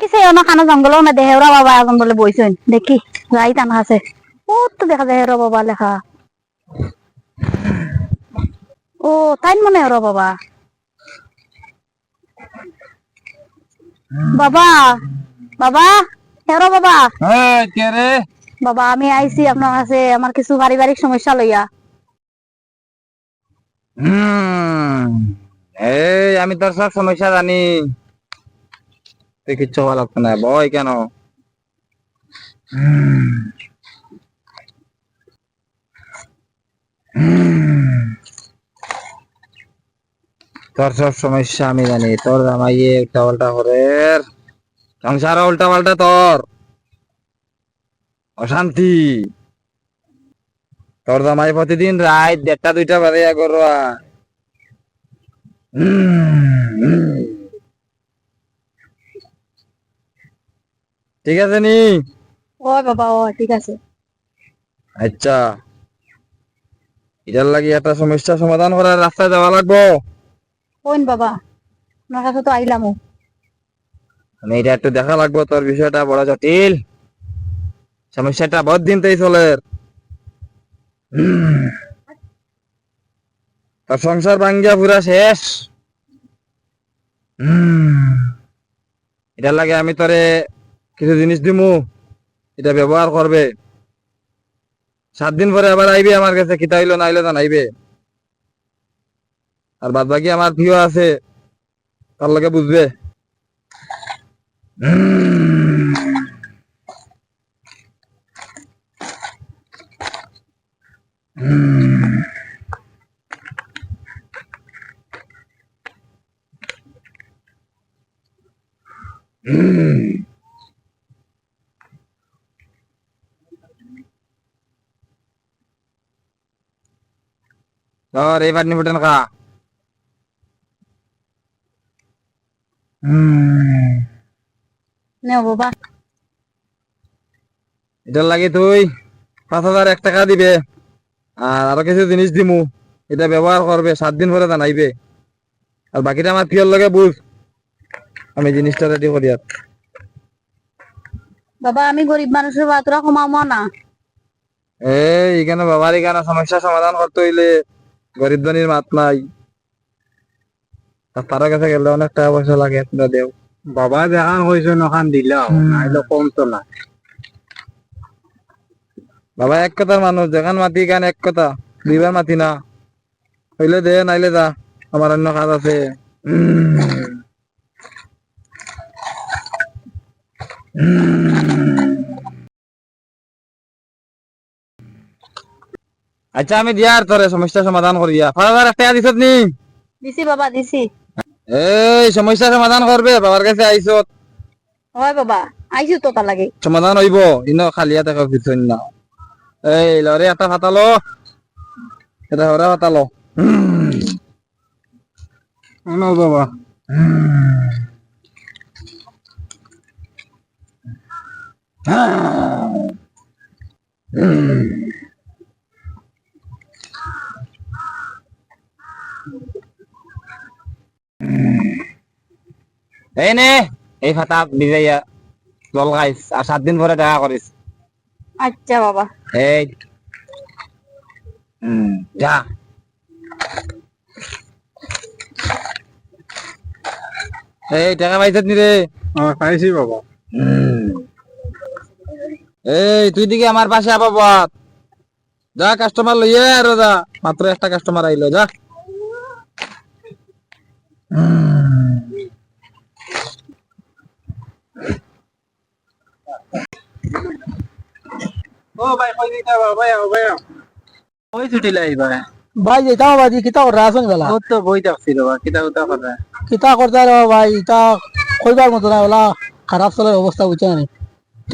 কিসে অন্য খানো জঙ্গলের মধ্যে হেওরা বাবা এখন বলে বইছেন দেখি যাই টানা আছে ও তো দেখা যায় হেওরা বাবা লেখা ও তাই মনে হেওরা বাবা বাবা বাবা হেওরা বাবা কে রে? বাবা আমি আইছি আপনার কাছে আমার কিছু পারিবারিক সমস্যা লইয়া এই আমি তোর সব সমস্যা জানি, তুই কিচ্ছু ভালো লাগতো না, ভয় কেন? তোর সব সমস্যা আমি জানি, তোর জামাইয়ে উল্টা পাল্টা করে, সংসার উল্টা পাল্টা, তোর অশান্তি। তোর জামাই প্রতিদিন রাত 1:30-2টা বাজে করবা। ঠিক আছে নি? ও বাবা ও ঠিক আছে আচ্ছা, এটার লাগি একটা সমস্যা সমাধান করার রাস্তায় যাওয়া লাগবো। কোন বাবা আপনার কাছে তো আইলাম আমি এটা একটু দেখা লাগবো, তোর বিষয়টা বড় জটিল, সমস্যাটা বহুত দিন থেকে চলে। তোর সংসার ভাঙ্গিয়া পুরা শেষ। এটার লাগে আমি তোরে কিছু জিনিস দিমু, এটা ব্যবহার করবে। 7 দিন পরে আবার আইবে আমার কাছে, কিতা হইলো না হইলো জানাইবে। আর বাদ বাকি আমার প্রিয় আছে, তার লগে বুঝবে। ধর এই পাটনি ফুটেন খা। নেও বাবা এটার লাগে তুই 5,001 টাকা দিবে, আর আরো কিছু জিনিস দিমু, এটা ব্যবহার করবে। 7 দিন পরে জানাইবে। আর বাকিটা আমার প্রিয়র লগে বুঝ, আমি জিনিসটা রেডি করি। আর বাবা আমি গরিব মানুষের বাতরা কমাবো না এই এখানে বাবার এখানে সমস্যা সমাধান করতে হইলে গরিব ধনীর মাত নাই। তার কাছে গেলে অনেক টাকা পয়সা লাগে, তোরা দেও। বাবা দেখান হয়েছে নখান দিলাও নাইলে কম তো না। বাবা এক কথার মানুষ, যেখান মাতি গান এক কথা, দুইবার মাতি না। হইলে দে, নাইলে যা, আমার অন্য কাজ আছে। আচ্ছা আমি দিয়ার তোরে সমস্যা সমাধান করিয়া 5,001 টাকা দিছত নি? দিছি বাবা দিছি এই সমস্যা সমাধান করবে, বাবার কাছে আইছত, হয় বাবা আইসু তো তা লাগে সমাধান হইব। ইনো খালিয়া টাকা কিছু না। এই লরে একটা ফাটালো, এটা ওরা ফাটালো। বাবা এই নে, এই ফাটা বিজাইয়া জল খাইস, আর 7 দিন পরে টাকা করিস। আচ্ছা বাবা এই যা। এই টাকা পাইছত নি রে? পাইছি বাবা। এই তুই দিকে আমার পাশে আবার বল। যা কাস্টমার লইয়ে আরো যা, মাত্র একটা কাস্টমার আইলো, যা। ও ভাই কই দিতা বাবা ভাই ওই ছুটি লাইবা ভাই এটা বাজি কিতা করা আছেন বেলা ও তো বই দেখছিল বা কিতা উতা কথা কিতা করতে রে ভাই এটা কইবার মতো না বেলা খারাপ চলার অবস্থা বুঝছে না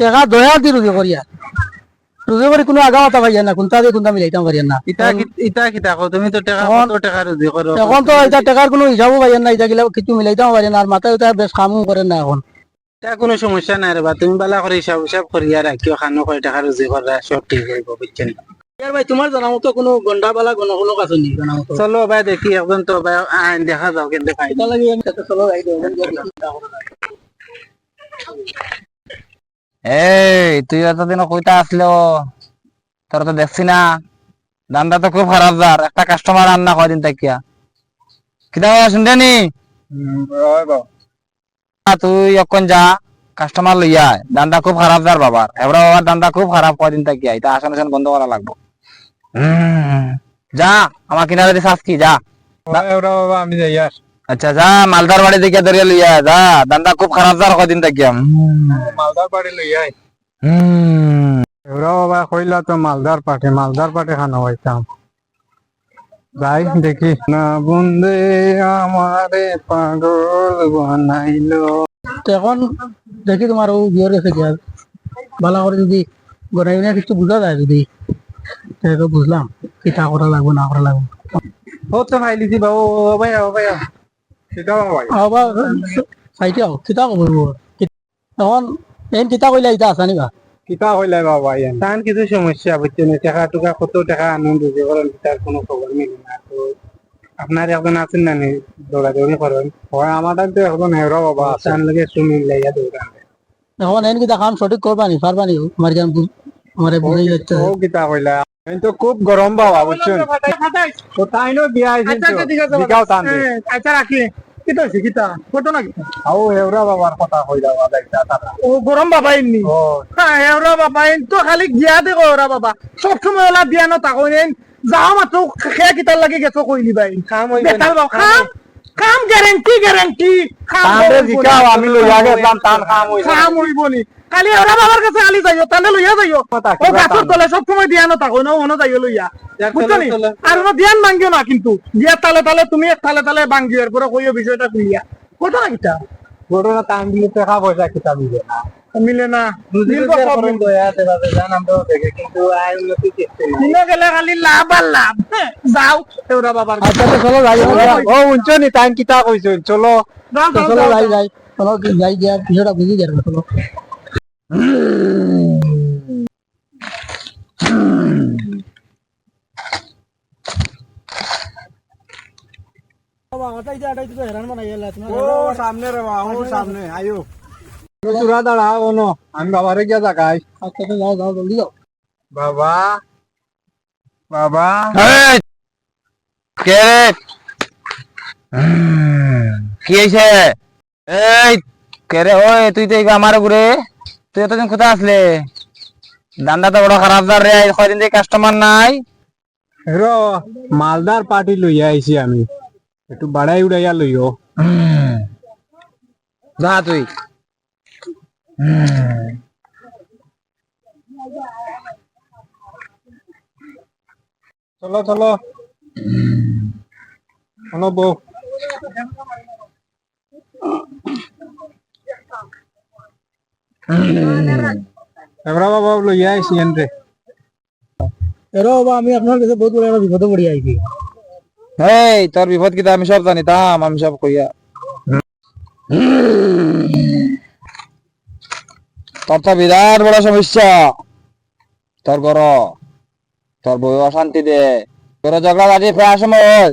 টাকা দয়া দি রুজি করিয়া রুজি করে কোনো আগা মাথা ভাইয়া না কোনটা দিয়ে কোনটা মিলাইতাম পারিয়া না ইতা কিতা কও তুমি তো টাকা কত টাকা রুজি করো এখন তো এটা টাকার কোনো হিসাবও পাইয়া না এটা গিলা কিছু মিলাইতাম পারিয়া না আর মাথায় এটা বেশ কামও করে না এখন তা কোনো সমস্যা নাই রে বা তুমি বালা করে হিসাব হিসাব করিয়া রাখিও খানো কয় টাকা রুজি করা সব ঠিক হইব বুঝছেন ভাই তোমার জানা মতো কোনো গন্ডা বালা গণক আছে নি জানা মতো চলো ভাই দেখি একজন তো ভাই দেখা যাও কিন্তু খাই এটা লাগে আমি সাথে চলো যাই দেব এই তুই এতদিন কইতা আসলো, তোর তো দেখছি না, দান্দা তো খুব খারাপ যার, একটা কাস্টমার আন না কয়দিন তাকিয়া কিতা শুনতেনি। তুই এখন যা কাস্টমার লইয়া আয়, দান্দা খুব খারাপ যার বাবার, এবার বাবার দান্দা খুব খারাপ কয়দিন তাকিয়া, এটা আসন আসন বন্ধ করা লাগবো। যা আমার কিনারে দিয়ে শাস্তি যা। বাবা আমি যাই আর আচ্ছা যা মালদার বাড়ি দিকে ধরিয়া লইয়া আয়, যা দান্দা খুব খারাপ যার কয়দিন তাকিয়া। মালদার বাড়ি লই আই এরা বাবা কইলা তো মালদার পাটে খানা হইতাম যাই দেখি না বন্দে আমারে পাগল বানাইলো। তো এখন দেখি তোমার ও বিয়ের গেছে কি আর ভালো করে যদি গড়াই না কিছু বোঝা যায় যদি তো বুঝলাম কিতা করা লাগবে না করা লাগবে। ও তো ভাই লিছি বাবু ভাই সেটা ভাই আবার সাইটে আও কিতা করবো এখন এন কিতা কইলা ইটা আসানি বা কিতা হইলে বাবা তান কিছু সমস্যা বুঝছে না, টাকা টুকা কত টাকা আনন্দ যে করেন তার কোনো খবর মিলে না। তো আপনার একজন আছেন না নি দৌড়াদৌড়ি করেন? হয় আমাদের তো এখন হেরা বাবা তার লগে একটু মিল লাইয়া দৌড়ান। এখন এন কিতা কাম সঠিক করবানি পারবানি আমার জ্ঞান আমার বুঝাই যাচ্ছে ও কিতা হইলা তো খুব গরম বাবা বুঝছেন, তো তাই নো বিয়া আইছেন তো দিকাও টান দে। আচ্ছা রাখি কিতা হইছে কিতা ঘটনা কিতা আও হেরা বাবার কথা কইলা বাবা একটা টাকা ও গরম বাবা এমনি ও হ্যাঁ ওরা বাবা এন তো খালি গিয়া দেখো ওরা বাবা সবসময় ওলা দিয়া না তাকো এন যাও মাত্র খেয়া কিতার লাগে গেছো কইলি ভাই কাম হইবে বেতাল বাবা কাম কাম গ্যারান্টি তাহলে দিকাও আমি লইয়া গেলাম তার কাম হইছে কাম হইব নি খালি ওরা বাবার কাছে খালি যাইও তাহলে লইয়া যাইও ও গাছর তলে সবসময় দিয়া না তাকো না ওনো যাইও লইয়া বুঝছো নি আর ওনো ধ্যান ভাঙ্গিও না কিন্তু দিয়া তালে তালে তুমি এক তালে তালে ভাঙ্গিও এরপরে কইও বিষয়টা কইয়া ঘটনা কিতা ঘটনা টাইম দিলে টাকা পয়সা কিতা মিলে না মিলে না বুঝিল করেন দয়া দেবাবে জান আমরা দেখে কিন্তু আয় উন্নতি করতে না দিনে গেলে খালি লাভ আর লাভ যাও ওরা বাবার আচ্ছা তো চলো যাই ও উঞ্চ নি টাইম কিতা কইছো চলো চলো যাই চলো যাই গিয়া বিষয়টা বুঝি গেল চলো ও সামনে রে বাবা ও সামনে আয়ো চূড়া দাঁড়া ওনো আমি বাবারে গিয়া দেখাই আচ্ছা যাও যাও জলদি যাও বাবা বাবা এই, কে রে? কি হয়েছে? এই কে রে? ওই তুই তো আমার ঘুরে, তুই এতদিন কোথায় আসলে? দান্দা তো বড় খারাপ যার রে, কয়দিন থেকে কাস্টমার নাই। হেরো মালদার পার্টি লইয়া আইছি আমি, একটু বাড়াই উড়াইয়া লইও। যা তুই। চলো চলো শোনো বউ এবার বাবা লইয়া আইছি এনরে এরো বাবা আমি আপনার কাছে বহুত বড় একটা বিপদে পড়ে আইছি এই তোর বিপদ কিতা আমি সব জানি, তাম আমি সব কইয়া। তোর তো বিরাট বড় সমস্যা, তোর ঘর, তোর বউ অশান্তি দে, তোর ঝগড়া বাজি প্রায় সময় হয়।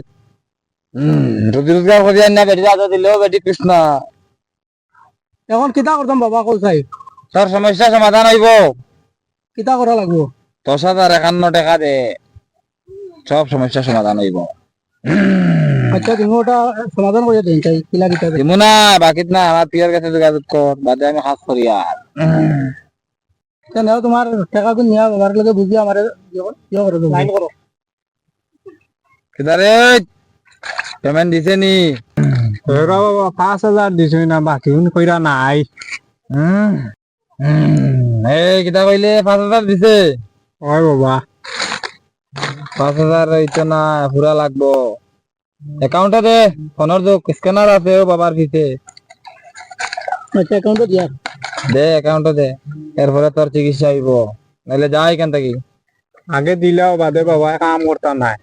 রুজি রোজগার করিয়া না, বেটি রাজা দিলেও বেটি কৃষ্ণ। এখন কিতা করতাম বাবা কল চাই তোর সমস্যা সমাধান হইব, কিতা করা লাগবো 10,051 টাকা দে, সব সমস্যা সমাধান হইব। আচ্ছা তুমি ওটা সমাধান করে দিন চাই কিলা কিতা দিমু না, বাকিত না, আমার পিয়ার কাছে যোগাযোগ কর, বাদে আমি কাজ করি আর। নেও তোমার টাকা কোন নিয়া বাবার লগে বুঝিয়ে আমার ইয়ে করে দেবো লাইন করো কিদারে পেমেন্ট দিছে নি? এরা বাবা 5,000 দিছই না, বাকি কইরা নাই। এই কিতা কইলে 5,000 দিছে? ওই বাবা 5,000 হইতো না, পুরা লাগবো। অ্যাকাউন্টে দে, ফোনের যে স্ক্যানার আছে ও বাবার পিছে আচ্ছা অ্যাকাউন্টে দিয়া দে, অ্যাকাউন্টে দে, এরপরে তোর চিকিৎসা হইব, নাহলে যা এখান থেকে। আগে দিলেও বাদে বাবা কাম করতা নাই।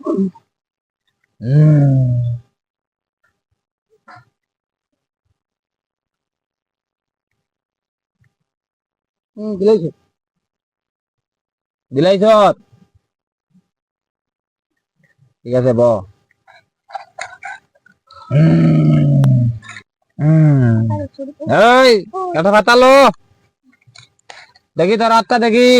দিলাইছে দিলাইছ? ঠিক আছে ব। এই এটা পাতালো দেখি তোর হাতটা দেখি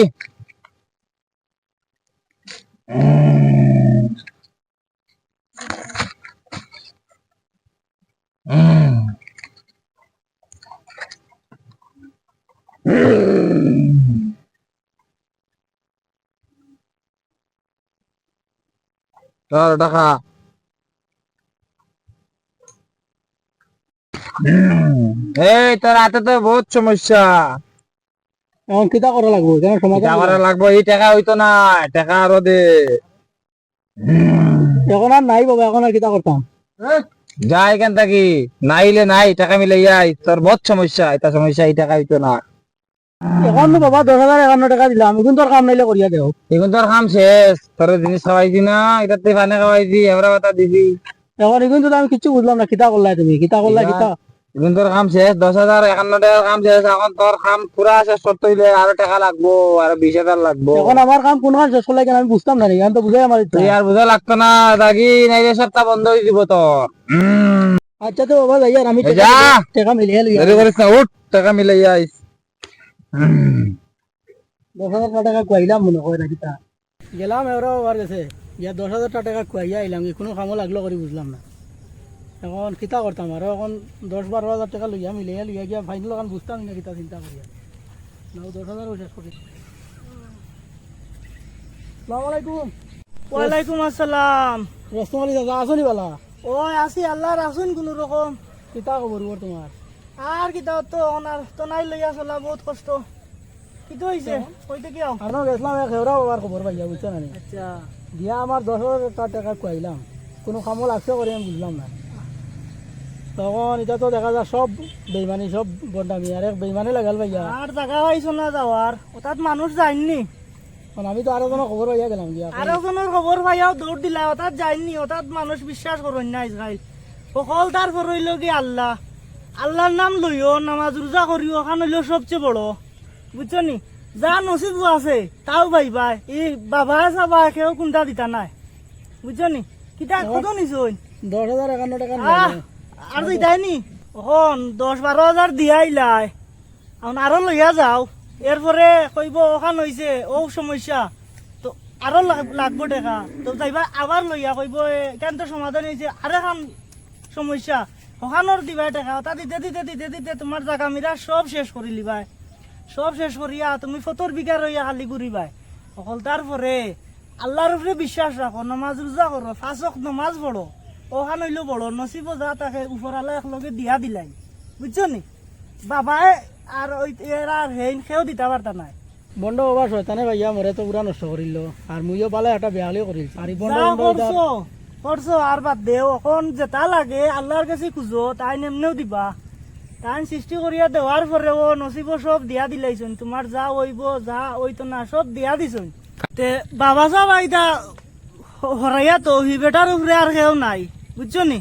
তোর টাকা এই তোর হাতে তো বহুত সমস্যা এখন কিতা করা লাগবো যেন টাকা করা লাগবো এই টাকা হইতো না টাকা আরো দে এখন আর নাই বাবা এখন আর কিতা করতাম যা এখান থাকি নাইলে নাই টাকা মিলে যাই তোর বহুত সমস্যা এটা সমস্যা এই টাকা হইতো না এখন তো বাবা 10,051 টাকা দিলাম এখন তোর কাম নাইলে করিয়া দেও এখন তোর কাম শেষ তোর জিনিস খাওয়াইছি না এটাতে পানি খাওয়াইছি এবার কথা দিবি এখন এখন তো আমি কিছু বুঝলাম না কিতা করলা তুমি কিতা করলা কিতা এখন তোর কাম শেষ 10,051 টাকার কাম শেষ এখন তোর কাম পুরা শেষ করতে হইলে আরো টাকা লাগবো আরো 20,000 লাগবো এখন আমার কাম কোন কাজ শেষ করলে কেন আমি বুঝতাম না এখন তো বুঝাই আমার ইচ্ছা। তুই আর বুঝা লাগতো না দাগি নাইলে সপ্তাহ বন্ধ হয়ে দিব তোর আচ্ছা তো বাবা যাই আর আমি যা টাকা মিলিয়ে লই দেরি করিস না উঠ টাকা মিলে যাইস 10,000 টাকা কইলাম মনে হয় না কিতা গেলাম এরা বাবার কাছে ইয়া 10,000 টাকা কইয়া আইলাম কোনো কামও লাগলো করি বুঝলাম না এখন কিতা করতাম আর এখন 10-12,000 টাকা লইয়া মিলিয়ে লইয়া গিয়া ফাইনাল এখন বুঝতাম না কিতা চিন্তা করিয়া নাও 10,000 শেষ করি আসসালামু আলাইকুম ওয়ালাইকুম আসসালাম রসমালি দাদা আসনি বালা ওই আসি আল্লাহর আসুন কোন রকম কিতা খবর ওর তোমার আর কিতা তো অনার তো নাই লইয়া চলা বহুত কষ্ট কি তো হইছে কইতে কি আও আর গেছিলাম এক হেওরা বাবার খবর পাইয়া বুঝছো না আচ্ছা দিয়া আমার 10,000 টাকা কইলাম কোনো কামও লাগছে করে আমি বুঝলাম না তখন এটা তো দেখা যায় সব বেইমানি সব বন্ডামি আর এক বেইমানি লাগাল ভাইয়া আর জায়গা পাইছো না যাওয়ার ওটাত মানুষ যায়নি আমি তো আরো কোনো খবর পাইয়া গেলাম দিয়া আর ওখানের খবর পাইয়াও দৌড় দিলা ওটাত যায়নি ওটাত মানুষ বিশ্বাস করেন না ইসরাইল সকল তারপর হইল কি আল্লাহ আল্লাহর নাম লইও নামাজ রোজা করিও ওখান হইল সবচেয়ে বড় বুঝছো নি যা নসিব আছে তাও পাইবা এই বাবা চাবা কেউ কোনটা দিতা নাই বুঝছো নি কিতা কত নিছই 10,051 টাকা আর দিতাই নি এখন 10-12 হাজার দিয়াইলাই এখন আরো লইয়া যাও এরপরে কইব ওখান হইছে ও সমস্যা তো আরো লাগবো টাকা তো যাইবা আবার লইয়া কইব কেন তো সমাধান হয়েছে আর এখন সমস্যা ওখানোর দিবা টাকা ওটা দিতে দিতে দিতে দিতে তোমার জায়গা মিরা সব শেষ করে লিবাই সব শেষ করিয়া তুমি 70 বিঘা রইয়া খালি ঘুরিবাই অকল তারপরে আল্লাহর উপরে বিশ্বাস রাখো নামাজ রোজা করো 5 ওয়াক্ত নামাজ পড়ো ওখান হইলো বড় নসিব যা তাকে উপরালা একলগে দিয়া দিলাই বুঝছো নি বাবাই আর ওই এরা আর হেইন খেয়েও দিতে পারতা নাই বন্ড বাবা শয়তানে ভাইয়া মরে তো পুরা নষ্ট করিল আর মুইও পালে একটা বেহালিও করিল আর এই বন্ড যাও করছো করছো আর বাদ দেও এখন যেটা লাগে আল্লাহর কাছে খুঁজো তাই নেমনেও দিবা তাই সৃষ্টি করিয়া দেওয়ার পরে ও নসিব সব দিয়া দিলাইছুন তোমার যা ওইব যা ওইতো না সব দিয়া দিছুন তে বাবা সব আইতা হরাইয়া তো হি বেটার উপরে আর কেউ নাই বুঝছো নি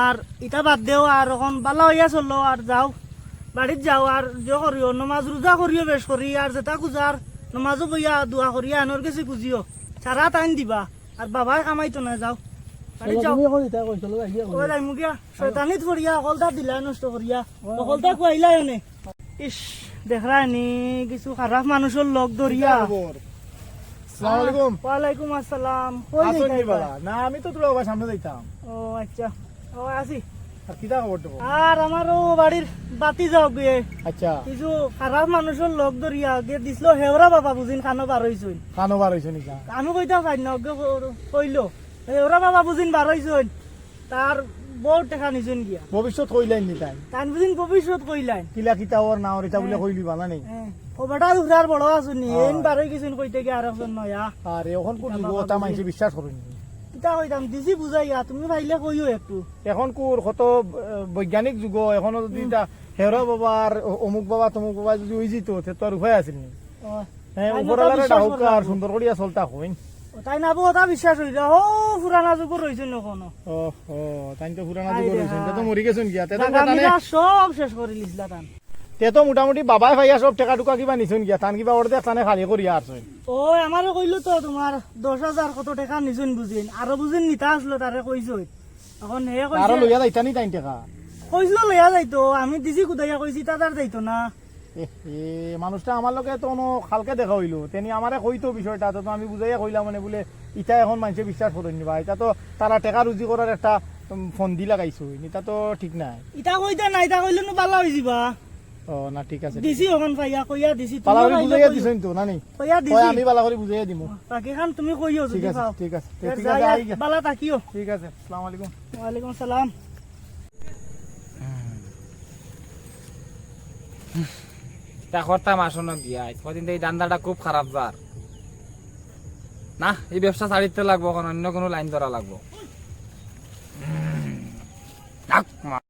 আর ইটা বাদ দেও আর এখন বালা হইয়া চললো আর যাও বাড়িত যাও আর যে করিও নমাজ রোজা করিও বেশ করি আর যেটা খুঁজার নমাজও বইয়া দোয়া করিয়া আনোর কাছে খুঁজিও সারা টাইম দিবা আর বাবাই কামাইতো না যাও বাড়িত যাও ওই যাইমু গিয়া শয়তানিত করিয়া অকলটা দিলা নষ্ট করিয়া অকলটা খুয়াইলা এনে ইস দেখরা নি কিছু খারাপ মানুষের লগ ধরিয়া আসসালামু ওয়ালাইকুম আসসালাম কই যাইতা না আমি তো তোর সামনে যাইতাম ও আচ্ছা ও আসি আর কিটা খবর তো আর আমারও বাড়ির বাতি যাও গিয়ে আচ্ছা কিছু খারাপ মানুষের লগ ধরিয়া গিয়ে দিছিল হেওরা বাবা বুঝিন খানো বার হইছুন কানো বার হইছে নিকা আমি কইতা পাই না কইলো হেওরা বাবা বুঝিন বার হইছুন তার বহুত টাকা নিছুন গিয়া ভবিষ্যৎ কইলাই নি তাই তান বুঝিন ভবিষ্যৎ কইলাই কিলা কিতা ওর না ওর এটা বলে কইলি বালা নেই ও বেটা উঠার বড় আসুন এন বার হই গেছুন কইতে কি আর একজন নয়া আর এখন কোন ওটা মাইছে বিশ্বাস করেনি কিতা কইতাম দিছি বুঝাইয়া তুমি ভাইলে কইও একটু এখন কোর কত বৈজ্ঞানিক যুগ এখনো যদি হেরা বাবা আর অমুক বাবা তমুক বাবা যদি ওই যেত তো আর উপায় আছিল নি ও, হ্যাঁ তাই না উপরালারে তো বিশ্বাস ডাউক করলাম। আর সুন্দর করিয়া চলতা হইন তাই না কথা বিশ্বাস হইলা ও পুরানা যুগর রইছুন এখনো ও ও তাই তো পুরানা যুগ রইছেন তে তো মরি গেছেন গিয়া তে তো জাগামিরা সব শেষ করে লিছলা তান তে তো মোটামুটি বাবাই ভাইয়া সব টাকা টুকা কিবা নিছুন গিয়া তান কিবা ওর দেখছানে খালি করিয়া আসছেন ও আমারও কইলো তো তোমার 10,000 কত টাকা নিছুন বুঝিন আরো বুঝিন নিতা আসলো তারে কইছো এখন হে আর কইছে লইয়া যাইতা নি তাই টাকা কইছিল লইয়া যাইতো আমি দিছি কুদাইয়া কইছি তাদার যাইতো না মানুষটা আমার লোকে তো খালকে দেখা হইলো তেনি আমারে কইতো বিষয়টা তো আমি বুঝাইয়া কইলাম মানে বলে ইটা এখন মানুষে বিশ্বাস করেন নিবা এটা তো তারা টেকা রুজি করার একটা ফন্দি লাগাইছো এটা তো ঠিক নাই ইটা কইতা নাই ইটা কইলে নো বালা হই যাবা ও না ঠিক আছে দিছি ওখান পাইয়া কইয়া দিছি পালা করে বুঝাইয়া দিছেন তো না নি কইয়া কই দিছি আমি পালা করে বুঝাইয়া দিমু বাকি খান তুমি কইও ঠিক যদি আছে পাও ঠিক আছে এর ঠিক আছে যাই আই গা। বালা তাকিও ঠিক আছে আসসালামু আলাইকুম ওয়ালাইকুম সালাম তা করতাম আসন্ন গিয়া কদিন এই দান্দাটা খুব খারাপ যার না এই ব্যবসা ছাড়িতে লাগবো অন্য কোনো লাইন ধরা লাগবো